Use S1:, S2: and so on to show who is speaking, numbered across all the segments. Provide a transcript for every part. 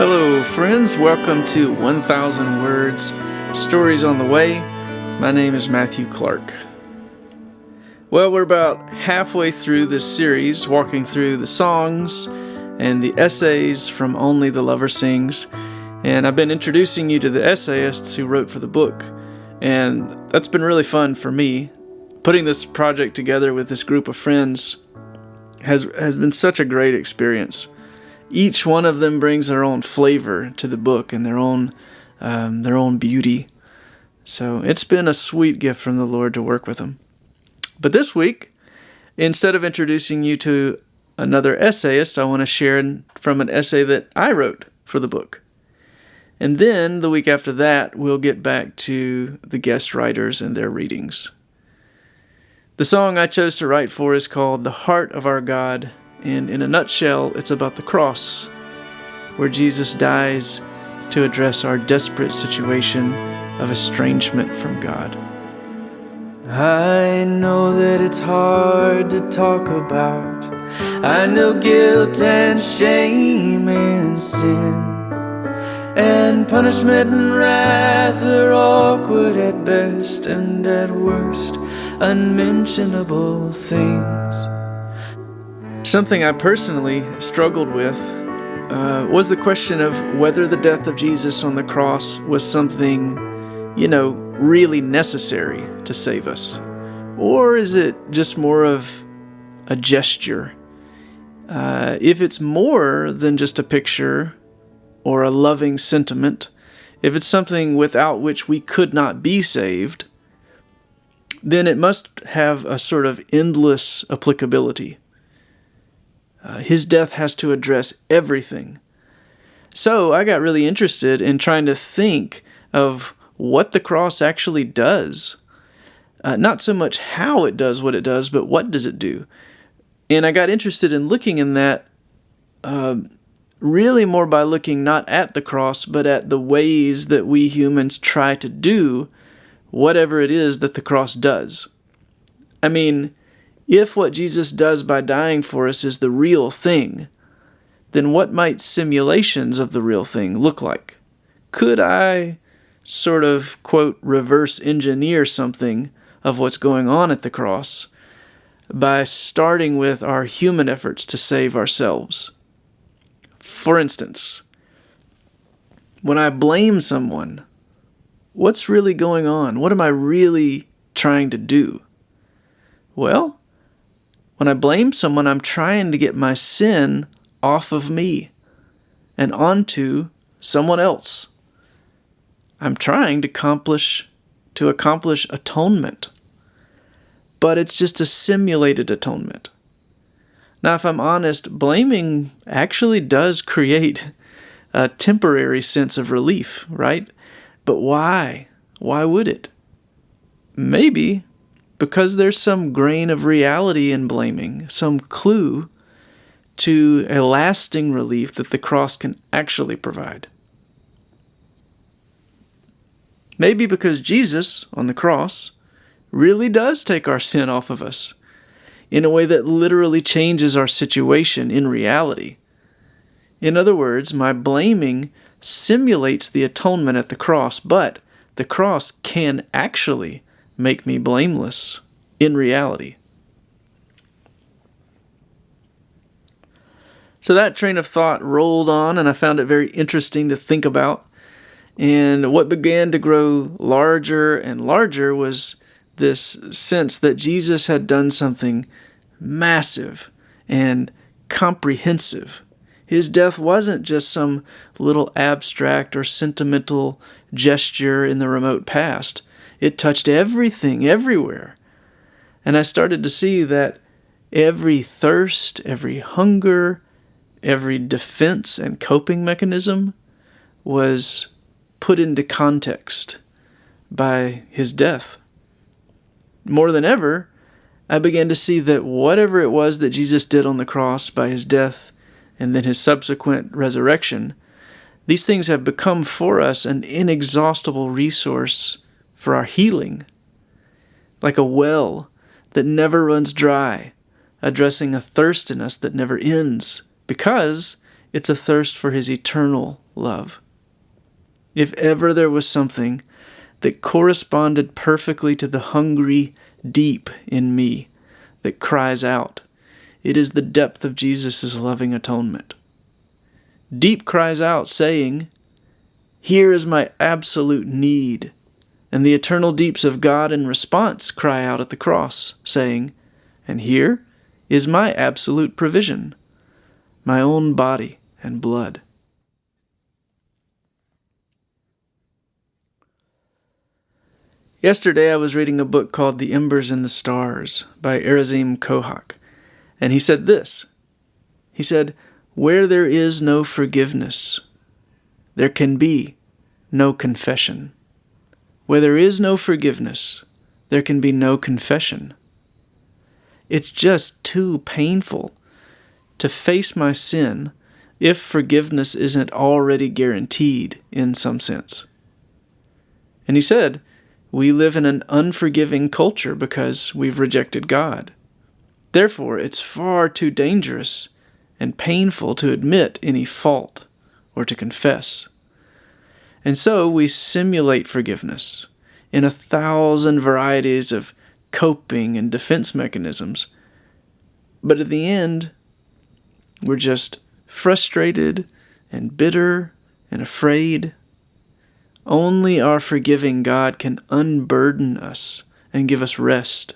S1: Hello, friends. Welcome to 1,000 Words, Stories on the Way. My name is Matthew Clark. Well, we're about halfway through this series, walking through the songs and the essays from Only the Lover Sings. And I've been introducing you to the essayists who wrote for the book. And that's been really fun for me. Putting this project together with this group of friends has been such a great experience. Each one of them brings their own flavor to the book and their own beauty. So it's been a sweet gift from the Lord to work with them. But this week, instead of introducing you to another essayist, I want to share from an essay that I wrote for the book. And then the week after that, we'll get back to the guest writers and their readings. The song I chose to write for is called The Heart of Our God. And in a nutshell, it's about the cross, where Jesus dies to address our desperate situation of estrangement from God. I know that it's hard to talk about. I know guilt and shame and sin, and punishment and wrath are awkward at best, and at worst, unmentionable things. Something I personally struggled with was the question of whether the death of Jesus on the cross was something, really necessary to save us. Or is it just more of a gesture? If it's more than just a picture or a loving sentiment, if it's something without which we could not be saved, then it must have a sort of endless applicability. His death has to address everything. So I got really interested in trying to think of what the cross actually does. Not so much how it does what it does, but what does it do? And I got interested in looking in that really more by looking not at the cross, but at the ways that we humans try to do whatever it is that the cross does. I mean, if what Jesus does by dying for us is the real thing, then what might simulations of the real thing look like? Could I sort of, quote, reverse engineer something of what's going on at the cross by starting with our human efforts to save ourselves? For instance, when I blame someone, what's really going on? What am I really trying to do? Well, when I blame someone, I'm trying to get my sin off of me and onto someone else. I'm trying to accomplish atonement. But it's just a simulated atonement. Now, if I'm honest, blaming actually does create a temporary sense of relief, right? But why? Why would it? Maybe because there's some grain of reality in blaming, some clue to a lasting relief that the cross can actually provide. Maybe because Jesus, on the cross, really does take our sin off of us in a way that literally changes our situation in reality. In other words, my blaming simulates the atonement at the cross, but the cross can actually make me blameless in reality. So that train of thought rolled on, and I found it very interesting to think about. And what began to grow larger and larger was this sense that Jesus had done something massive and comprehensive. His death wasn't just some little abstract or sentimental gesture in the remote past. It touched everything, everywhere. And I started to see that every thirst, every hunger, every defense and coping mechanism was put into context by his death. More than ever, I began to see that whatever it was that Jesus did on the cross by his death and then his subsequent resurrection, these things have become for us an inexhaustible resource for our healing, like a well that never runs dry, addressing a thirst in us that never ends, because it's a thirst for his eternal love. If ever there was something that corresponded perfectly to the hungry deep in me that cries out, it is the depth of Jesus' loving atonement. Deep cries out, saying, "Here is my absolute need." And the eternal deeps of God in response cry out at the cross, saying, "And here is my absolute provision, my own body and blood." Yesterday I was reading a book called The Embers in the Stars by Erazim Kohak, and he said this. He said, "Where there is no forgiveness, there can be no confession. Where there is no forgiveness, there can be no confession. It's just too painful to face my sin if forgiveness isn't already guaranteed in some sense." And he said, we live in an unforgiving culture because we've rejected God. Therefore, it's far too dangerous and painful to admit any fault or to confess. And so we simulate forgiveness in 1,000 varieties of coping and defense mechanisms. But at the end, we're just frustrated and bitter and afraid. Only our forgiving God can unburden us and give us rest.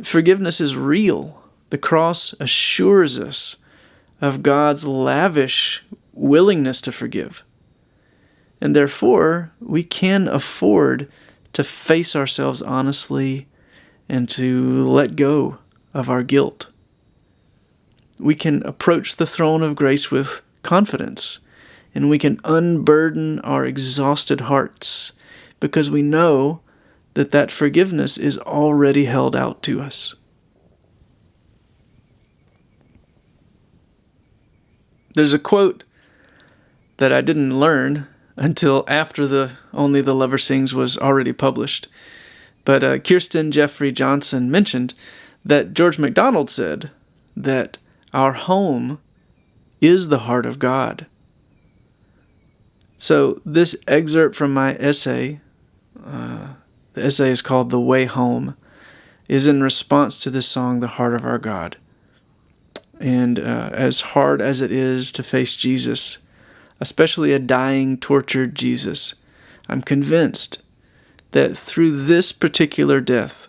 S1: Forgiveness is real. The cross assures us of God's lavish willingness to forgive. And therefore, we can afford to face ourselves honestly and to let go of our guilt. We can approach the throne of grace with confidence, and we can unburden our exhausted hearts because we know that forgiveness is already held out to us. There's a quote that I didn't learn until after the Only the Lover Sings was already published. But Kirsten Jeffrey Johnson mentioned that George MacDonald said that our home is the heart of God. So this excerpt from my essay, the essay is called The Way Home, is in response to this song, The Heart of Our God. And as hard as it is to face Jesus, especially a dying, tortured Jesus, I'm convinced that through this particular death,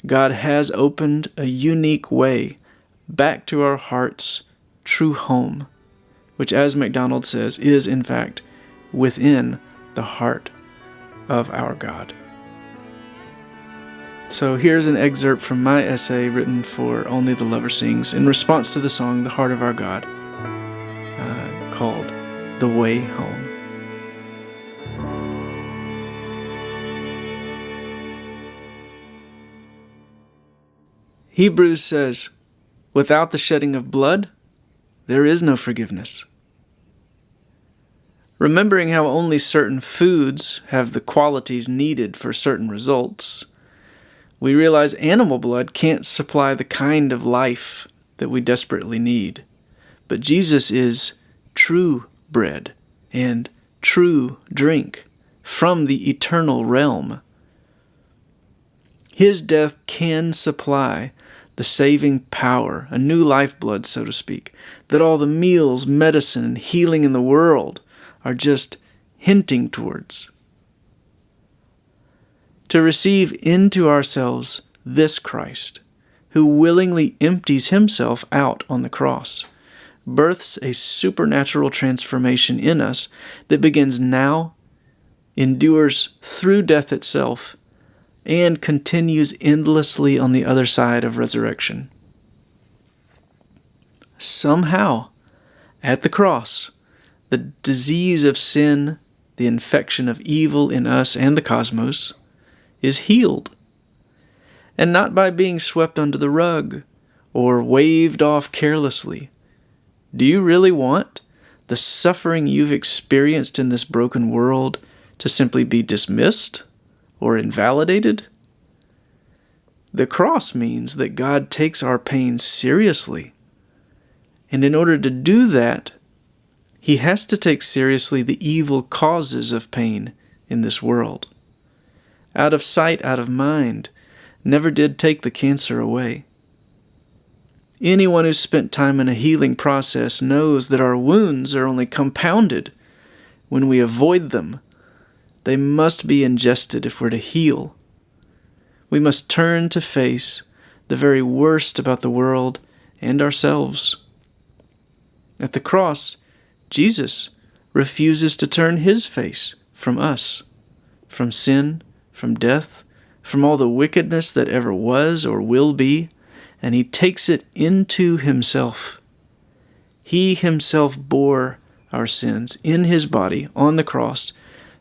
S1: God has opened a unique way back to our heart's true home, which, as MacDonald says, is in fact within the heart of our God. So here's an excerpt from my essay written for Only the Lover Sings in response to the song The Heart of Our God, called The Way Home. Hebrews says, without the shedding of blood, there is no forgiveness. Remembering how only certain foods have the qualities needed for certain results, we realize animal blood can't supply the kind of life that we desperately need. But Jesus is true bread and true drink from the eternal realm. His death can supply the saving power, a new lifeblood, so to speak, that all the meals, medicine, and healing in the world are just hinting towards. To receive into ourselves this Christ, who willingly empties himself out on the cross, births a supernatural transformation in us that begins now, endures through death itself, and continues endlessly on the other side of resurrection. Somehow, at the cross, the disease of sin, the infection of evil in us and the cosmos, is healed. And not by being swept under the rug or waved off carelessly. Do you really want the suffering you've experienced in this broken world to simply be dismissed or invalidated? The cross means that God takes our pain seriously And in order to do that, he has to take seriously the evil causes of pain in this world. Out of sight, out of mind, never did take the cancer away. Anyone who's spent time in a healing process knows that our wounds are only compounded when we avoid them. They must be ingested if we're to heal. We must turn to face the very worst about the world and ourselves. At the cross, Jesus refuses to turn his face from us, from sin, from death, from all the wickedness that ever was or will be, and he takes it into himself. He himself bore our sins in his body on the cross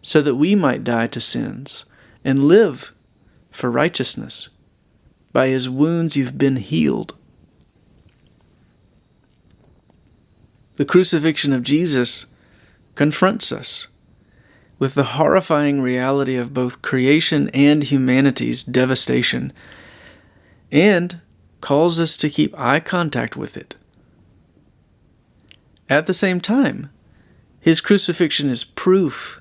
S1: so that we might die to sins and live for righteousness. By his wounds you've been healed. The crucifixion of Jesus confronts us with the horrifying reality of both creation and humanity's devastation, and calls us to keep eye contact with it. At the same time, his crucifixion is proof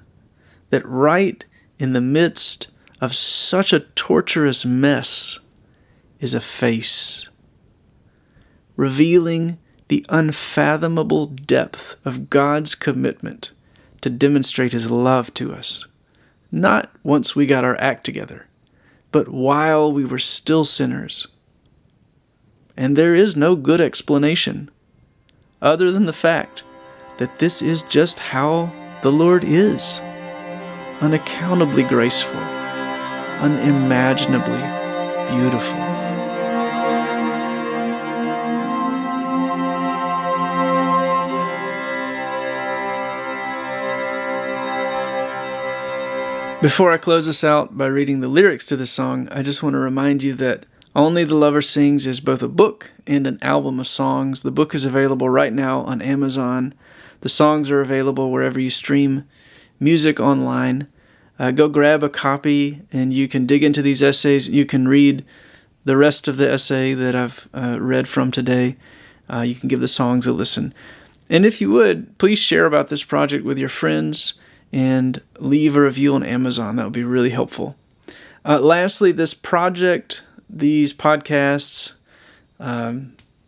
S1: that right in the midst of such a torturous mess is a face, revealing the unfathomable depth of God's commitment to demonstrate his love to us, not once we got our act together, but while we were still sinners. And there is no good explanation other than the fact that this is just how the Lord is, unaccountably graceful, unimaginably beautiful. Before I close this out by reading the lyrics to this song, I just want to remind you that Only the Lover Sings is both a book and an album of songs. The book is available right now on Amazon. The songs are available wherever you stream music online. Go grab a copy and you can dig into these essays. You can read the rest of the essay that I've read from today. You can give the songs a listen. And if you would, please share about this project with your friends and leave a review on Amazon. That would be really helpful. Lastly, this project, these podcasts,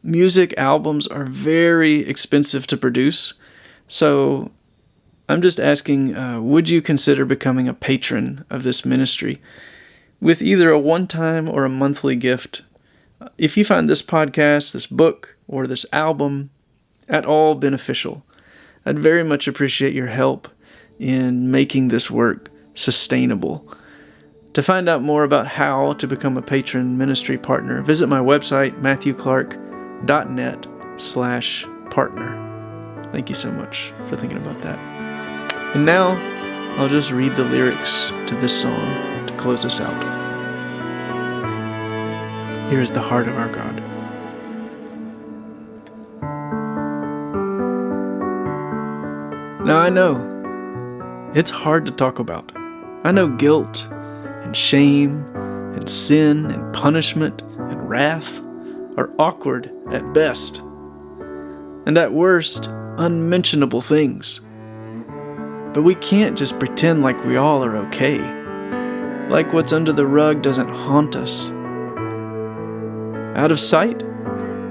S1: music albums are very expensive to produce. So I'm just asking, would you consider becoming a patron of this ministry with either a one-time or a monthly gift? If you find this podcast, this book, or this album at all beneficial, I'd very much appreciate your help in making this work sustainable. To find out more about how to become a patron ministry partner, visit my website, matthewclark.net/partner. Thank you so much for thinking about that. And now, I'll just read the lyrics to this song to close us out. Here is the heart of our God. Now I know it's hard to talk about. I know guilt and shame and sin and punishment and wrath are awkward at best, and at worst, unmentionable things. But we can't just pretend like we all are okay, like what's under the rug doesn't haunt us. Out of sight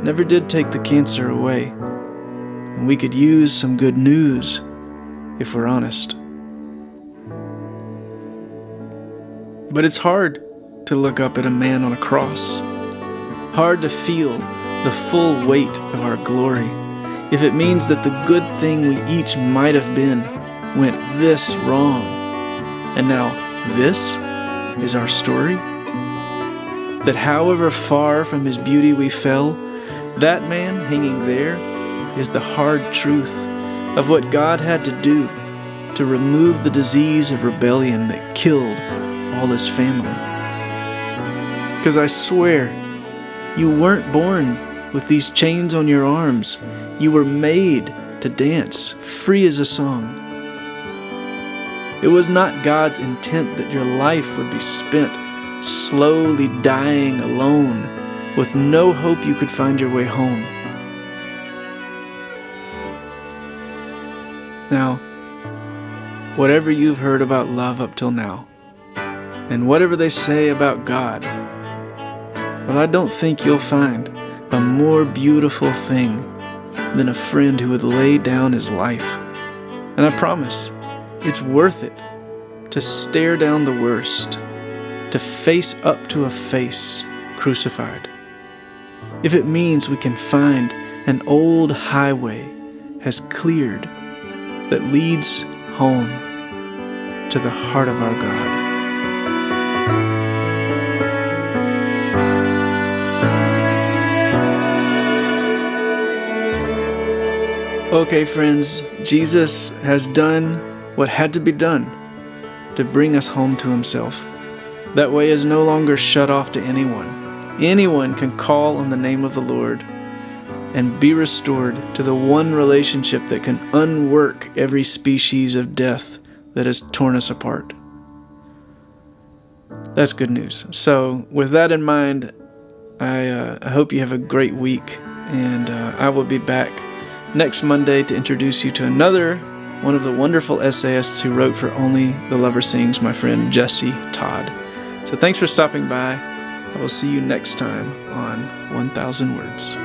S1: never did take the cancer away, and we could use some good news if we're honest. But it's hard to look up at a man on a cross, hard to feel the full weight of our glory if it means that the good thing we each might have been went this wrong, and now this is our story? That however far from his beauty we fell, that man hanging there is the hard truth of what God had to do to remove the disease of rebellion that killed all his family. Because I swear, you weren't born with these chains on your arms. You were made to dance, free as a song. It was not God's intent that your life would be spent slowly dying alone with no hope you could find your way home. Now, whatever you've heard about love up till now, and whatever they say about God, well, I don't think you'll find a more beautiful thing than a friend who would lay down his life. And I promise, it's worth it to stare down the worst, to face up to a face crucified. If it means we can find an old highway has cleared that leads home to the heart of our God. Okay, friends, Jesus has done what had to be done to bring us home to himself. That way is no longer shut off to anyone. Anyone can call on the name of the Lord and be restored to the one relationship that can unwork every species of death that has torn us apart. That's good news. So with that in mind, I hope you have a great week, and I will be back next Monday to introduce you to another one of the wonderful essayists who wrote for Only the Lover Sings, my friend Jesse Todd. So thanks for stopping by. I will see you next time on 1,000 Words.